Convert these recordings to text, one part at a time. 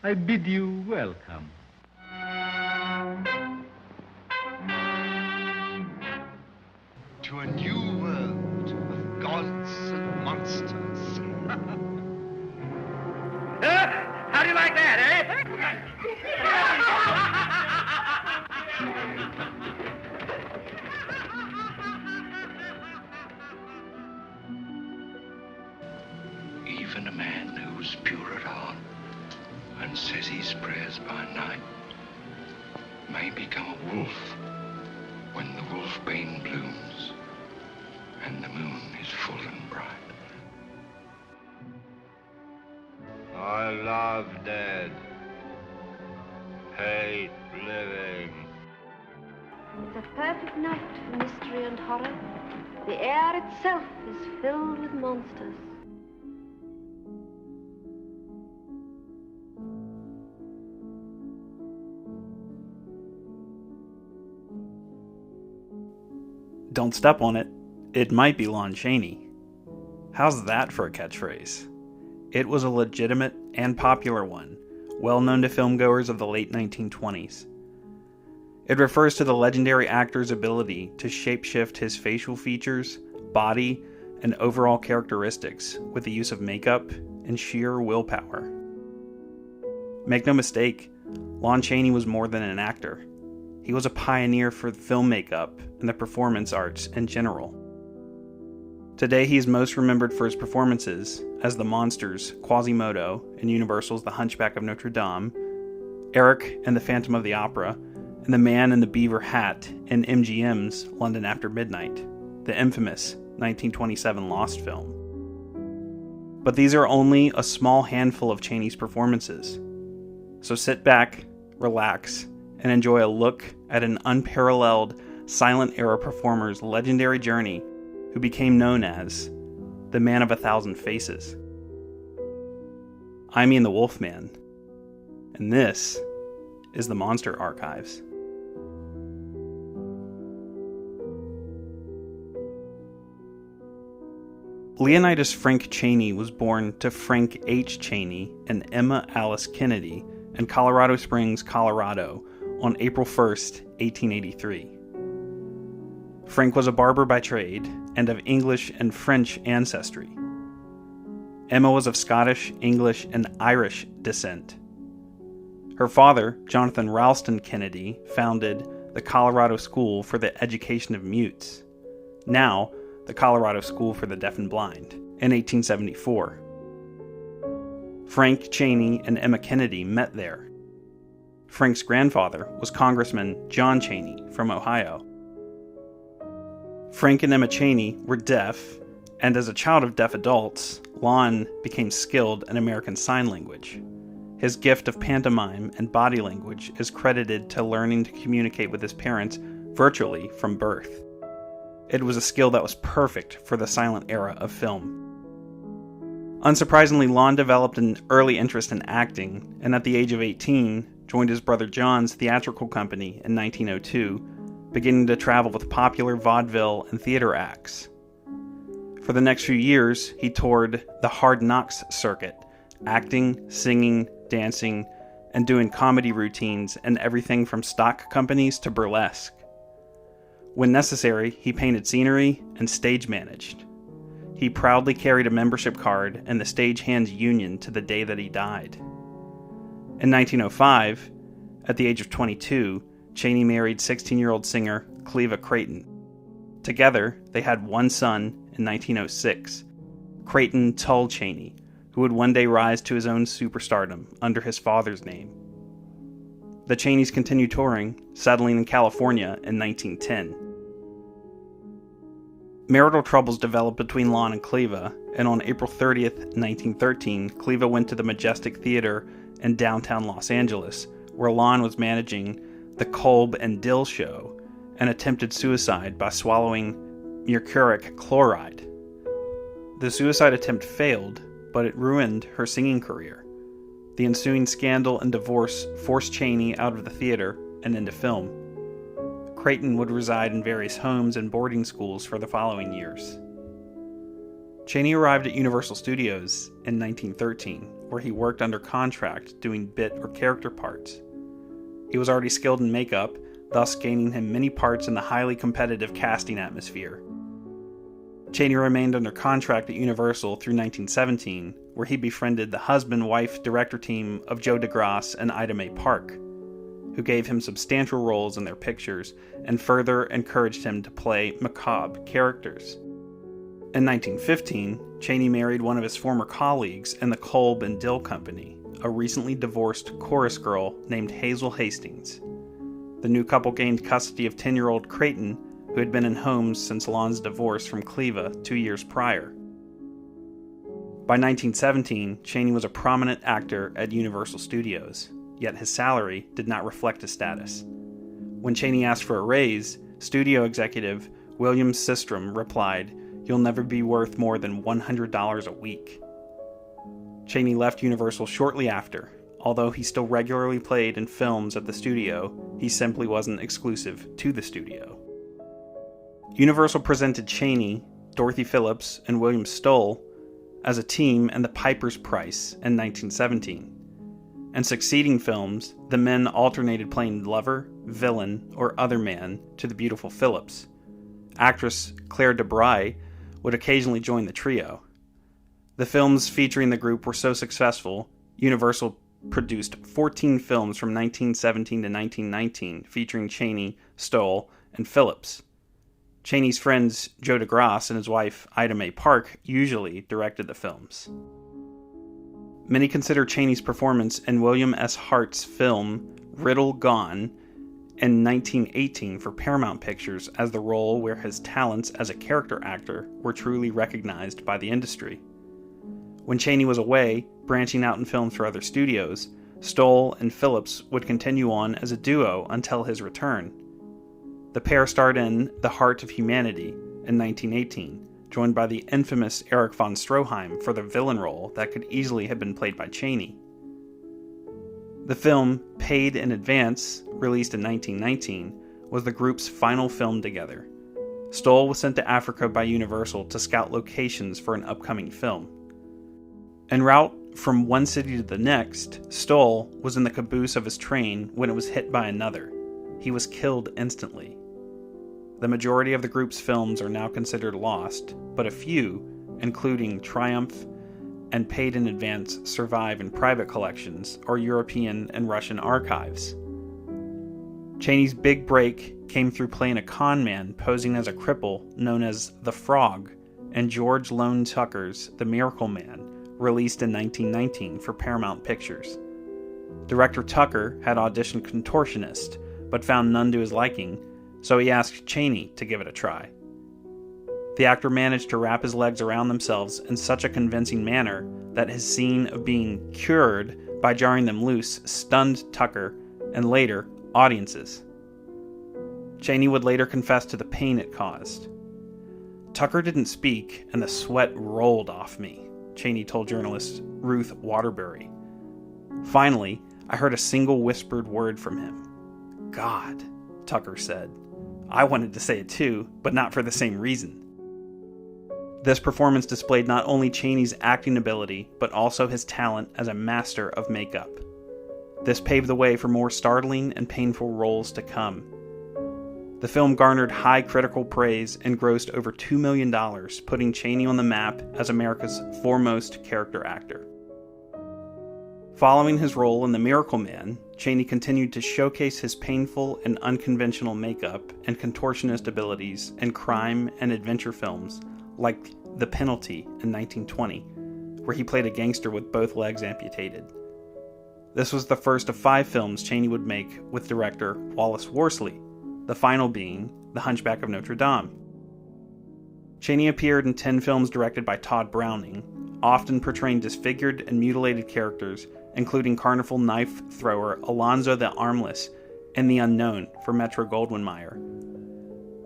I bid you welcome. To a new world of gods and monsters. How do you like that, eh? Even a man who's pure at heart and says his prayers by night may become a wolf when the wolfbane blooms and the moon is full and bright. I love dead, hate living. It's a perfect night for mystery and horror. The air itself is filled with monsters. Don't step on it. It might be Lon Chaney. How's that for a catchphrase? It was a legitimate and popular one, well known to filmgoers of the late 1920s. It refers to the legendary actor's ability to shapeshift his facial features, body, and overall characteristics with the use of makeup and sheer willpower. Make no mistake, Lon Chaney was more than an actor. He was a pioneer for film makeup and the performance arts in general. Today he is most remembered for his performances as the monsters Quasimodo in Universal's The Hunchback of Notre Dame, Eric in The Phantom of the Opera, and the Man in the Beaver Hat in MGM's London After Midnight, the infamous 1927 Lost film. But these are only a small handful of Chaney's performances. So sit back, relax, and enjoy a look at an unparalleled silent era performer's legendary journey who became known as the Man of 1,000 Faces. I'm Ian the Wolfman, and this is the Monster Archives. Leonidas Frank Chaney was born to Frank H. Chaney and Emma Alice Kennedy in Colorado Springs, Colorado, on April 1st, 1883. Frank was a barber by trade and of English and French ancestry. Emma was of Scottish, English, and Irish descent. Her father, Jonathan Ralston Kennedy, founded the Colorado School for the Education of Mutes, now the Colorado School for the Deaf and Blind, in 1874. Frank Chaney and Emma Kennedy met there. Frank's grandfather was Congressman John Chaney from Ohio. Frank and Emma Chaney were deaf, and as a child of deaf adults, Lon became skilled in American Sign Language. His gift of pantomime and body language is credited to learning to communicate with his parents virtually from birth. It was a skill that was perfect for the silent era of film. Unsurprisingly, Lon developed an early interest in acting, and at the age of 18, joined his brother John's theatrical company in 1902, beginning to travel with popular vaudeville and theater acts. For the next few years, he toured the Hard Knocks circuit, acting, singing, dancing, and doing comedy routines in everything from stock companies to burlesque. When necessary, he painted scenery and stage managed. He proudly carried a membership card in the Stagehands Union to the day that he died. In 1905, at the age of 22, Chaney married 16-year-old singer Cleva Creighton. Together, they had one son in 1906, Creighton Tull Chaney, who would one day rise to his own superstardom under his father's name. The Cheneys continued touring, settling in California in 1910. Marital troubles developed between Lon and Cleva, and on April 30th, 1913, Cleva went to the Majestic Theater in downtown Los Angeles, where Lon was managing the Kolb and Dill Show, and attempted suicide by swallowing mercuric chloride. The suicide attempt failed, but it ruined her singing career. The ensuing scandal and divorce forced Chaney out of the theater and into film. Creighton would reside in various homes and boarding schools for the following years. Chaney arrived at Universal Studios in 1913, where he worked under contract doing bit or character parts. He was already skilled in makeup, thus gaining him many parts in the highly competitive casting atmosphere. Chaney remained under contract at Universal through 1917, where he befriended the husband-wife director team of Joe DeGrasse and Ida Mae Park, who gave him substantial roles in their pictures and further encouraged him to play macabre characters. In 1915, Chaney married one of his former colleagues in the Kolb and Dill Company, a recently divorced chorus girl named Hazel Hastings. The new couple gained custody of 10-year-old Creighton, who had been in homes since Lon's divorce from Cleva 2 years prior. By 1917, Chaney was a prominent actor at Universal Studios, yet his salary did not reflect his status. When Chaney asked for a raise, studio executive William Sistrom replied, "You'll never be worth more than $100 a week." Chaney left Universal shortly after. Although he still regularly played in films at the studio, he simply wasn't exclusive to the studio. Universal presented Chaney, Dorothy Phillips, and William Stoll as a team in The Piper's Price in 1917. In succeeding films, the men alternated playing lover, villain, or other man to the beautiful Phillips. Actress Claire DeBry would occasionally join the trio. The films featuring the group were so successful, Universal produced 14 films from 1917 to 1919 featuring Chaney, Stoll, and Phillips. Chaney's friends Joe DeGrasse and his wife Ida Mae Park usually directed the films. Many consider Chaney's performance in William S. Hart's film Riddle Gone in 1918 for Paramount Pictures as the role where his talents as a character actor were truly recognized by the industry. When Chaney was away, branching out in films for other studios, Stoll and Phillips would continue on as a duo until his return. The pair starred in The Heart of Humanity in 1918, joined by the infamous Erich von Stroheim for the villain role that could easily have been played by Chaney. The film Paid in Advance, released in 1919, was the group's final film together. Stoll was sent to Africa by Universal to scout locations for an upcoming film. En route from one city to the next, Stoll was in the caboose of his train when it was hit by another. He was killed instantly. The majority of the group's films are now considered lost, but a few, including Triumph and Paid in Advance, survive in private collections or European and Russian archives. Chaney's big break came through playing a con man posing as a cripple known as the Frog in George Lone Tucker's The Miracle Man, released in 1919 for Paramount Pictures. Director Tucker had auditioned contortionist, but found none to his liking, so he asked Chaney to give it a try. The actor managed to wrap his legs around themselves in such a convincing manner that his scene of being cured by jarring them loose stunned Tucker and later audiences. Chaney would later confess to the pain it caused. "Tucker didn't speak and the sweat rolled off me," Chaney told journalist Ruth Waterbury. "Finally, I heard a single whispered word from him. 'God,' Tucker said. 'I wanted to say it too, but not for the same reason.'" This performance displayed not only Chaney's acting ability, but also his talent as a master of makeup. This paved the way for more startling and painful roles to come. The film garnered high critical praise and grossed over $2 million, putting Chaney on the map as America's foremost character actor. Following his role in The Miracle Man, Chaney continued to showcase his painful and unconventional makeup and contortionist abilities in crime and adventure films like The Penalty in 1920, where he played a gangster with both legs amputated. This was the first of 5 films Chaney would make with director Wallace Worsley, the final being The Hunchback of Notre Dame. Chaney appeared in 10 films directed by Todd Browning, often portraying disfigured and mutilated characters, including carnival knife thrower Alonzo the Armless and The Unknown for Metro-Goldwyn-Mayer.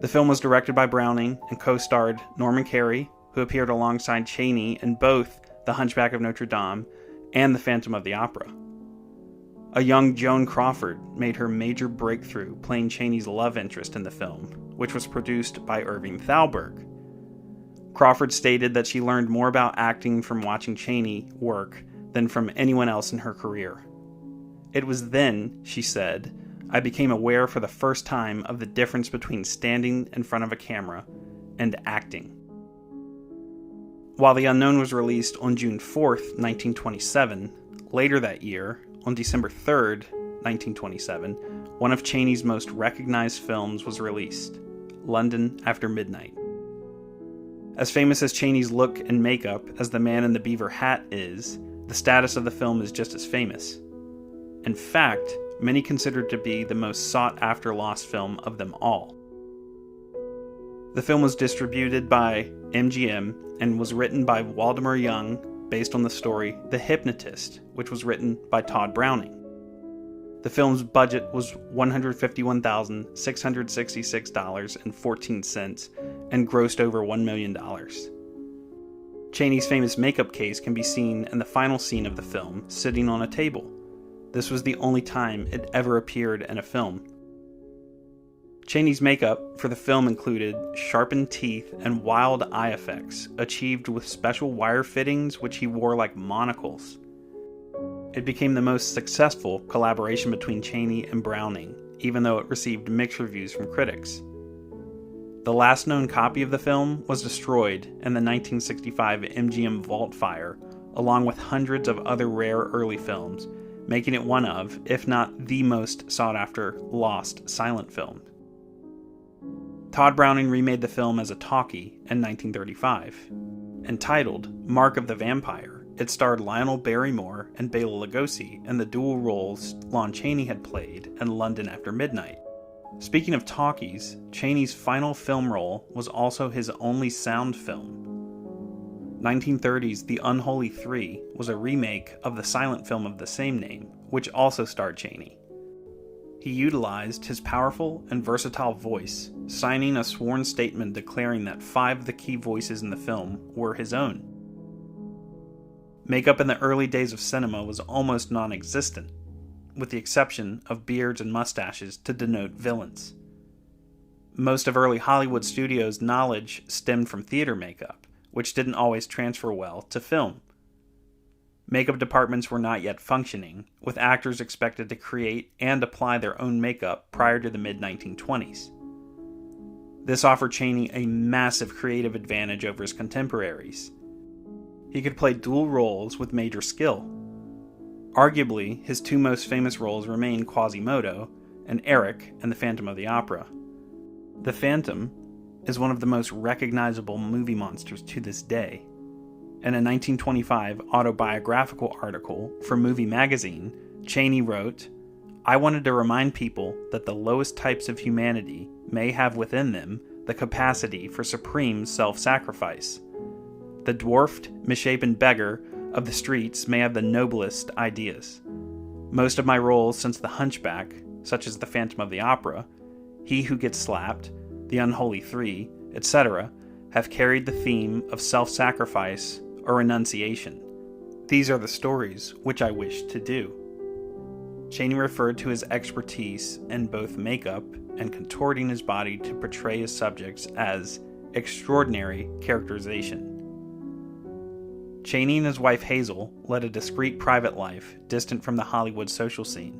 The film was directed by Browning and co-starred Norman Carey, who appeared alongside Chaney in both The Hunchback of Notre Dame and The Phantom of the Opera. A young Joan Crawford made her major breakthrough playing Chaney's love interest in the film, which was produced by Irving Thalberg. Crawford stated that she learned more about acting from watching Chaney work than from anyone else in her career. It was then, she said, I became aware for the first time of the difference between standing in front of a camera and acting. While The Unknown was released on June 4th, 1927, later that year, on December 3rd, 1927, one of Chaney's most recognized films was released, London After Midnight. As famous as Chaney's look and makeup as the man in the beaver hat is, the status of the film is just as famous. In fact, many consider it to be the most sought-after lost film of them all. The film was distributed by MGM and was written by Waldemar Young based on the story The Hypnotist, which was written by Todd Browning. The film's budget was $151,666.14 and grossed over $1 million. Chaney's famous makeup case can be seen in the final scene of the film, sitting on a table. This was the only time it ever appeared in a film. Chaney's makeup for the film included sharpened teeth and wild eye effects, achieved with special wire fittings which he wore like monocles. It became the most successful collaboration between Chaney and Browning, even though it received mixed reviews from critics. The last known copy of the film was destroyed in the 1965 MGM Vault fire, along with hundreds of other rare early films, making it one of, if not the most sought-after, lost silent film. Todd Browning remade the film as a talkie in 1935. Entitled Mark of the Vampire, it starred Lionel Barrymore and Bela Lugosi in the dual roles Lon Chaney had played in London After Midnight. Speaking of talkies, Chaney's final film role was also his only sound film. 1930's The Unholy Three was a remake of the silent film of the same name, which also starred Chaney. He utilized his powerful and versatile voice, signing a sworn statement declaring that 5 of the key voices in the film were his own. Makeup in the early days of cinema was almost non-existent, with the exception of beards and mustaches to denote villains. Most of early Hollywood studios' knowledge stemmed from theater makeup, which didn't always transfer well to film. Makeup departments were not yet functioning, with actors expected to create and apply their own makeup prior to the mid-1920s. This offered Chaney a massive creative advantage over his contemporaries. He could play dual roles with major skill. Arguably, his 2 most famous roles remain Quasimodo and Eric in The Phantom of the Opera. The Phantom is one of the most recognizable movie monsters to this day. In a 1925 autobiographical article for Movie Magazine, Chaney wrote, "I wanted to remind people that the lowest types of humanity may have within them the capacity for supreme self-sacrifice. The dwarfed, misshapen beggar of the streets may have the noblest ideas. Most of my roles since The Hunchback, such as The Phantom of the Opera, He Who Gets Slapped, The Unholy Three, etc., have carried the theme of self-sacrifice or renunciation. These are the stories which I wish to do." Chaney referred to his expertise in both makeup and contorting his body to portray his subjects as extraordinary characterization. Chaney and his wife Hazel led a discreet private life distant from the Hollywood social scene.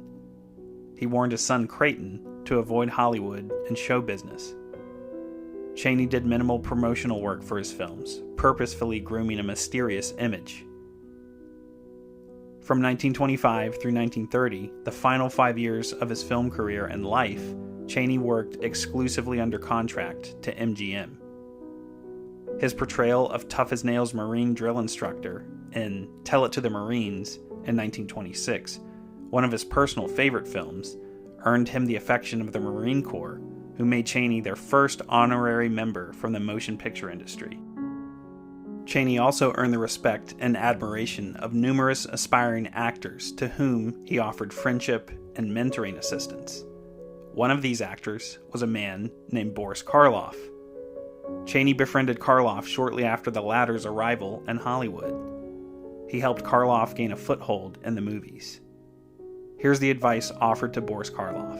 He warned his son Creighton to avoid Hollywood and show business. Chaney did minimal promotional work for his films, purposefully grooming a mysterious image. From 1925 through 1930, the final 5 years of his film career and life, Chaney worked exclusively under contract to MGM. His portrayal of tough-as-nails Marine drill instructor in Tell It to the Marines in 1926, one of his personal favorite films, earned him the affection of the Marine Corps, who made Chaney their first honorary member from the motion picture industry. Chaney also earned the respect and admiration of numerous aspiring actors to whom he offered friendship and mentoring assistance. One of these actors was a man named Boris Karloff. Chaney befriended Karloff shortly after the latter's arrival in Hollywood. He helped Karloff gain a foothold in the movies. Here's the advice offered to Boris Karloff.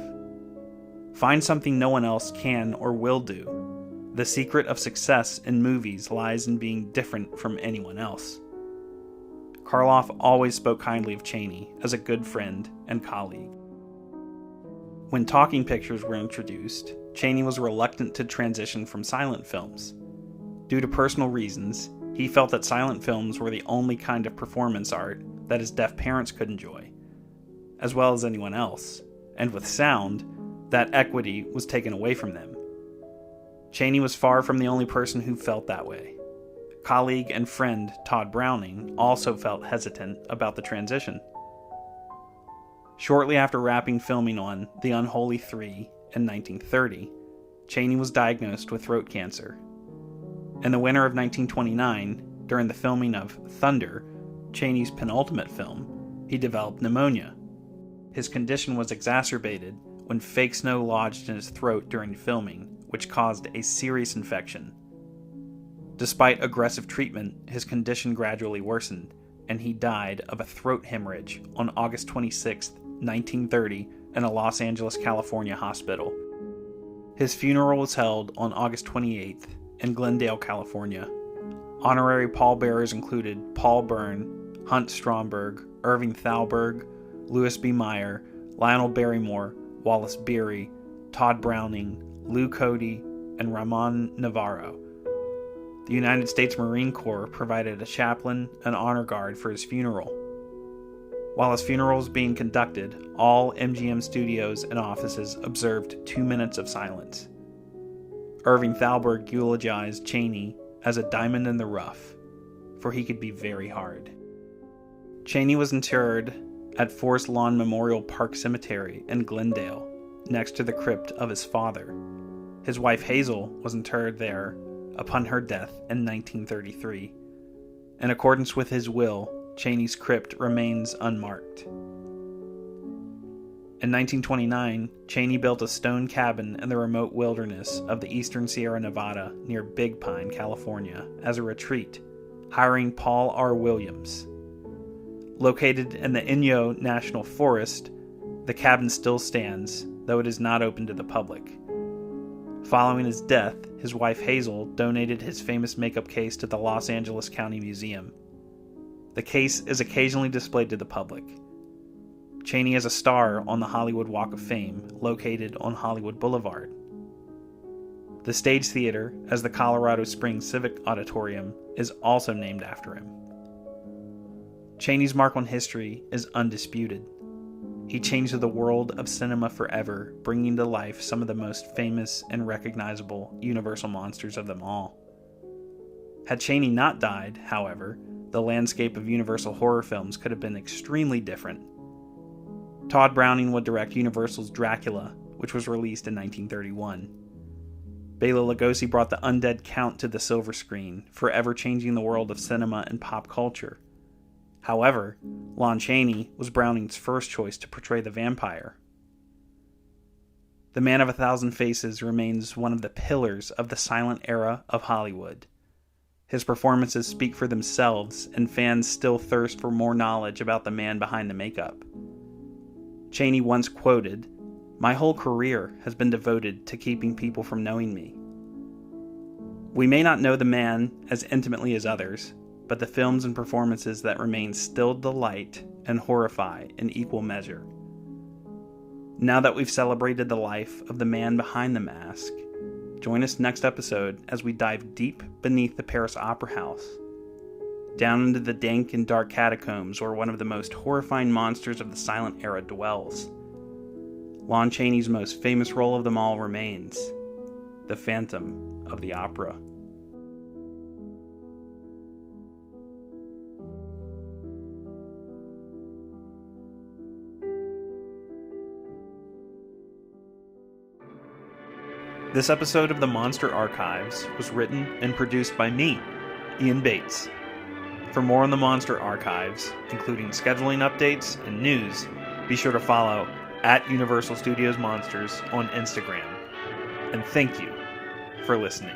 Find something no one else can or will do. The secret of success in movies lies in being different from anyone else. Karloff always spoke kindly of Chaney as a good friend and colleague. When talking pictures were introduced, Chaney was reluctant to transition from silent films. Due to personal reasons, he felt that silent films were the only kind of performance art that his deaf parents could enjoy, as well as anyone else, and with sound, that equity was taken away from them. Chaney was far from the only person who felt that way. Colleague and friend Todd Browning also felt hesitant about the transition. Shortly after wrapping filming on The Unholy Three in 1930, Chaney was diagnosed with throat cancer. In the winter of 1929, during the filming of Thunder, Chaney's penultimate film, he developed pneumonia. His condition was exacerbated when fake snow lodged in his throat during filming, which caused a serious infection. Despite aggressive treatment, his condition gradually worsened, and he died of a throat hemorrhage on August 26, 1930, in a Los Angeles, California hospital. His funeral was held on August 28th in Glendale, California. Honorary pallbearers included Paul Byrne, Hunt Stromberg, Irving Thalberg, Louis B. Meyer, Lionel Barrymore, Wallace Beery, Todd Browning, Lou Cody, and Ramon Navarro. The United States Marine Corps provided a chaplain and honor guard for his funeral. While his funeral was being conducted, all MGM studios and offices observed 2 minutes of silence. Irving Thalberg eulogized Chaney as a diamond in the rough, for he could be very hard. Chaney was interred at Forest Lawn Memorial Park Cemetery in Glendale, next to the crypt of his father. His wife Hazel was interred there upon her death in 1933. In accordance with his will, Chaney's crypt remains unmarked. In 1929, Chaney built a stone cabin in the remote wilderness of the eastern Sierra Nevada near Big Pine, California, as a retreat, hiring Paul R. Williams. Located in the Inyo National Forest, the cabin still stands, though it is not open to the public. Following his death, his wife Hazel donated his famous makeup case to the Los Angeles County Museum. The case is occasionally displayed to the public. Chaney is a star on the Hollywood Walk of Fame, located on Hollywood Boulevard. The Stage Theater, as the Colorado Springs Civic Auditorium, is also named after him. Chaney's mark on history is undisputed. He changed the world of cinema forever, bringing to life some of the most famous and recognizable Universal monsters of them all. Had Chaney not died, however, the landscape of Universal horror films could have been extremely different. Todd Browning would direct Universal's Dracula, which was released in 1931. Bela Lugosi brought the undead count to the silver screen, forever changing the world of cinema and pop culture. However, Lon Chaney was Browning's first choice to portray the vampire. The Man of a Thousand Faces remains one of the pillars of the silent era of Hollywood. His performances speak for themselves, and fans still thirst for more knowledge about the man behind the makeup. Chaney once quoted, "My whole career has been devoted to keeping people from knowing me." We may not know the man as intimately as others, but the films and performances that remain still delight and horrify in equal measure. Now that we've celebrated the life of the man behind the mask, join us next episode as we dive deep beneath the Paris Opera House, down into the dank and dark catacombs where one of the most horrifying monsters of the silent era dwells. Lon Chaney's most famous role of them all remains the Phantom of the Opera. This episode of the Monster Archives was written and produced by me, Ian Bates. For more on the Monster Archives, including scheduling updates and news, be sure to follow @Universal Studios Monsters on Instagram. And thank you for listening.